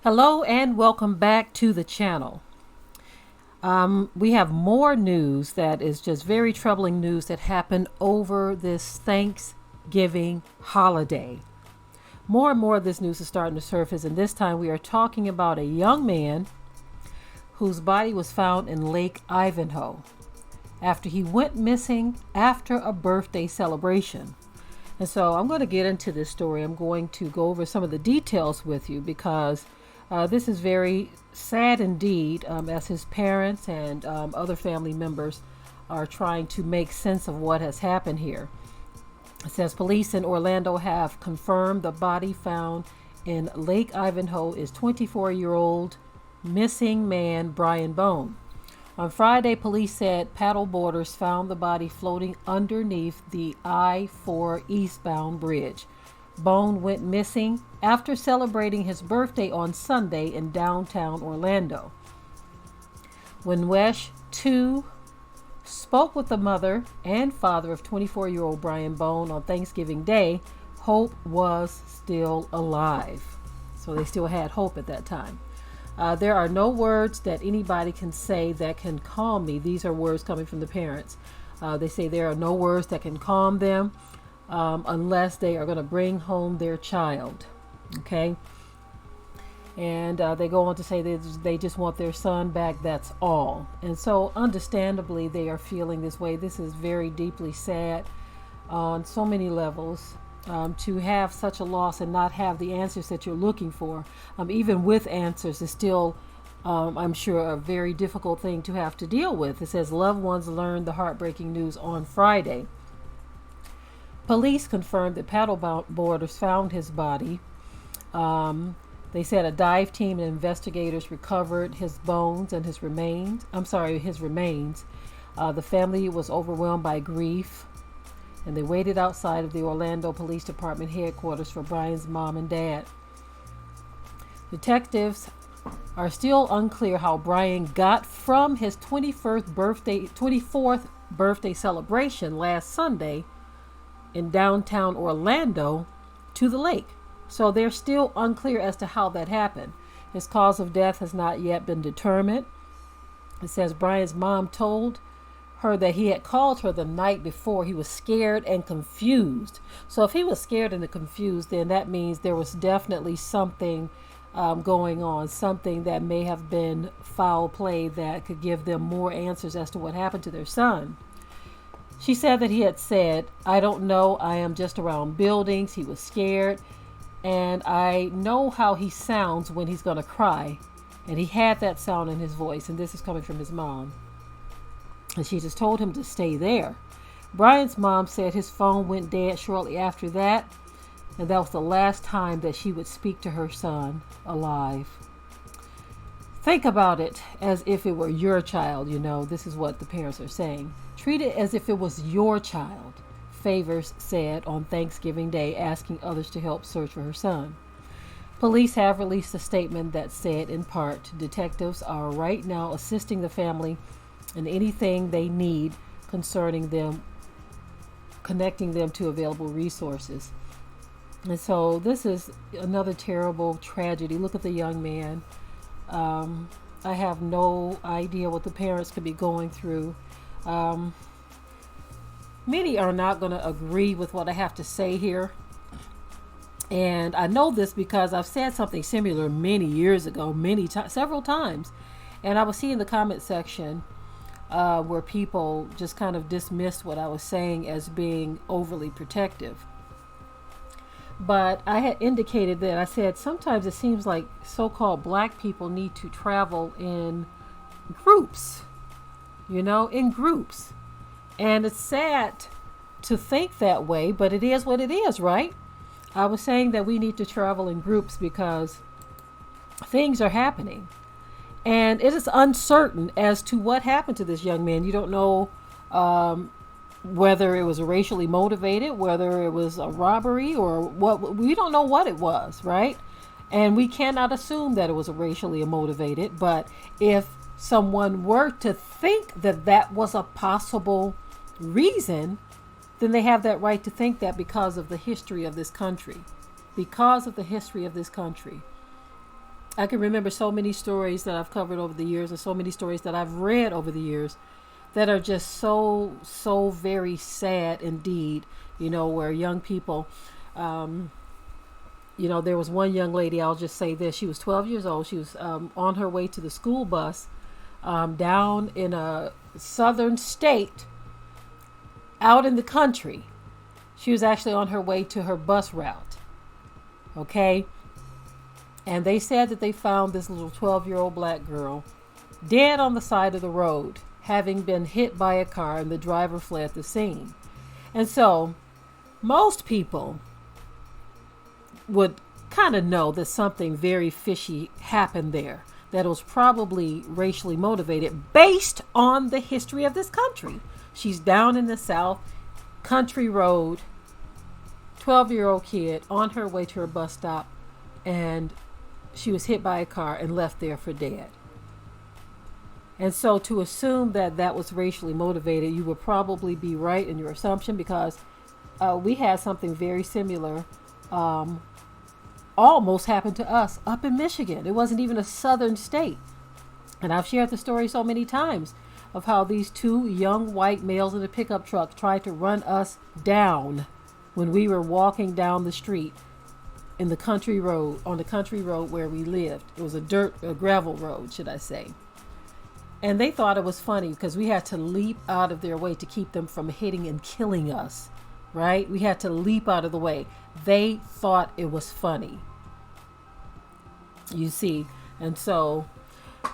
Hello and welcome back to the channel. We have more news that is just very troubling news that happened over this Thanksgiving holiday. More and more of this news is starting to surface, and this time we are talking about a young man whose body was found in Lake Ivanhoe after he went missing after a birthday celebration. And so I'm going to get into this story. I'm going to go over some of the details with you because this is very sad indeed, as his parents and other family members are trying to make sense of what has happened here. It says police in Orlando have confirmed the body found in Lake Ivanhoe is 24-year-old missing man Brian Bone. On Friday, police said paddleboarders found the body floating underneath the I-4 eastbound bridge. Bone went missing after celebrating his birthday on Sunday in downtown Orlando. When Wesh 2 spoke with the mother and father of 24-year-old Brian Bone on Thanksgiving Day, hope was still alive. So they still had hope at that time. There are no words that anybody can say that can calm me. These are words coming from the parents. They say there are no words that can calm them unless they are going to bring home their child. Okay. And they go on to say they just want their son back. That's all. And so understandably, they are feeling this way. This is very deeply sad on so many levels. To have such a loss and not have the answers that you're looking for, even with answers, is still, I'm sure, a very difficult thing to have to deal with. It says loved ones learned the heartbreaking news on Friday. Police confirmed that paddleboarders found his body. They said a dive team and investigators recovered his bones and his remains. The family was overwhelmed by grief, and they waited outside of the Orlando Police Department headquarters for Brian's mom and dad. Detectives are still unclear how Brian got from his 24th birthday celebration last Sunday in downtown Orlando to the lake. So they're still unclear as to how that happened. His cause of death has not yet been determined. It says Brian's mom told her that he had called her the night before. He was scared and confused. So if he was scared and confused, then that means there was definitely something going on, something that may have been foul play that could give them more answers as to what happened to their son. She said that he had said, "I don't know, I am just around buildings." He was scared, and I know how he sounds when he's going to cry. And he had that sound in his voice, and this is coming from his mom. And she just told him to stay there. Brian's mom said his phone went dead shortly after that, and that was the last time that she would speak to her son alive. Think about it as if it were your child, this is what the parents are saying. Treat it as if it was your child, Favors said on Thanksgiving Day, asking others to help search for her son. Police have released a statement that said, in part, detectives are right now assisting the family in anything they need concerning them, connecting them to available resources. And so this is another terrible tragedy. Look at the young man. I have no idea what the parents could be going through. Many are not going to agree with what I have to say here. And I know this because I've said something similar many years ago, several times. And I was seeing the comment section where people just kind of dismissed what I was saying as being overly protective. But I had indicated that I said sometimes it seems like so-called black people need to travel in groups, in groups. And it's sad to think that way, but it is what it is, right? I was saying that we need to travel in groups because things are happening. And it is uncertain as to what happened to this young man. You don't know whether it was racially motivated, whether it was a robbery or what. We don't know what it was, right? And we cannot assume that it was racially motivated. But if someone were to think that that was a possible reason, then they have that right to think that because of the history of this country. Because of the history of this country. I can remember so many stories that I've covered over the years, and so many stories that I've read over the years that are just so very sad indeed, where young people, there was one young lady, I'll just say this, she was 12 years old. She was on her way to the school bus down in a southern state out in the country. She was actually on her way to her bus route. Okay. And they said that they found this little 12-year-old black girl dead on the side of the road, having been hit by a car, and the driver fled the scene. And so most people would kind of know that something very fishy happened there, that it was probably racially motivated based on the history of this country. She's down in the South, country road, 12-year-old kid on her way to her bus stop, and she was hit by a car and left there for dead. And so to assume that that was racially motivated, you would probably be right in your assumption, because we had something very similar almost happened to us up in Michigan. It wasn't even a southern state. And I've shared the story so many times of how these two young white males in a pickup truck tried to run us down when we were walking down the street in the country road, on the country road where we lived. It was a gravel road, should I say. And they thought it was funny because we had to leap out of their way to keep them from hitting and killing us, right? We had to leap out of the way. They thought it was funny, you see. And so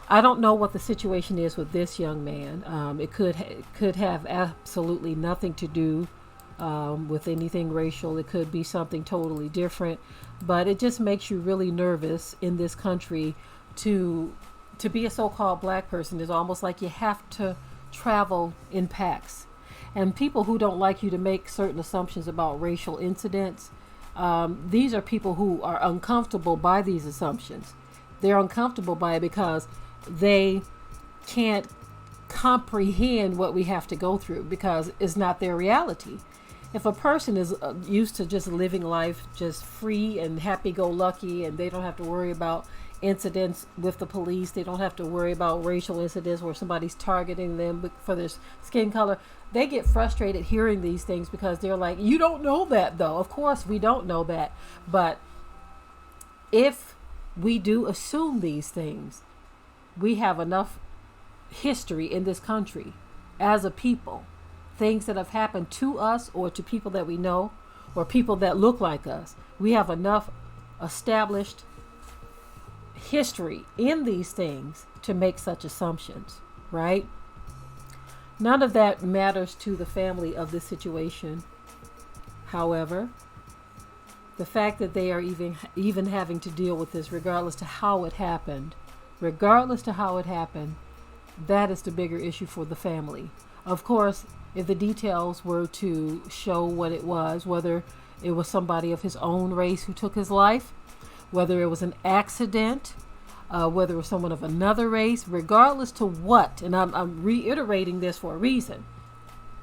I don't know what the situation is with this young man. It could have absolutely nothing to do with anything racial. It could be something totally different, but it just makes you really nervous in this country to be a so-called black person. Is almost like you have to travel in packs. And people who don't like you to make certain assumptions about racial incidents, these are people who are uncomfortable by these assumptions. They're uncomfortable by it because they can't comprehend what we have to go through, because it's not their reality. If a person is used to just living life just free and happy-go-lucky, and they don't have to worry about incidents with the police, they don't have to worry about racial incidents where somebody's targeting them for their skin color, they get frustrated hearing these things because they're like, you don't know that though. Of course we don't know that. But if we do assume these things, we have enough history in this country as a people, things that have happened to us or to people that we know or people that look like us. We have enough established history in these things to make such assumptions, right? None of that matters to the family of this situation. However, the fact that they are even having to deal with this, regardless to how it happened, that is the bigger issue for the family. Of course, if the details were to show what it was, whether it was somebody of his own race who took his life, whether it was an accident, whether it was someone of another race, regardless to what, and I'm reiterating this for a reason,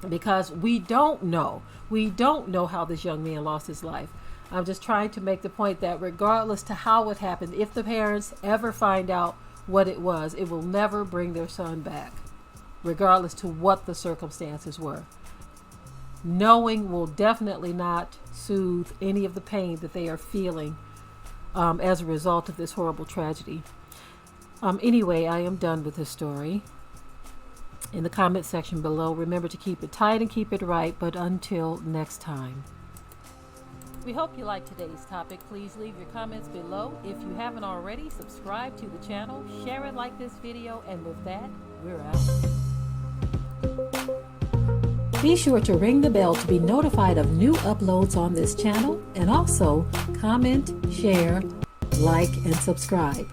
because we don't know how this young man lost his life. I'm just trying to make the point that regardless to how it happened, if the parents ever find out what it was, it will never bring their son back, regardless to what the circumstances were. Knowing will definitely not soothe any of the pain that they are feeling as a result of this horrible tragedy. Anyway, I am done with this story. In the comment section below, remember to keep it tight and keep it right, but until next time. We hope you liked today's topic. Please leave your comments below. If you haven't already, subscribe to the channel, share it, like this video, and with that, we're out. Be sure to ring the bell to be notified of new uploads on this channel, and also comment, share, like, and subscribe.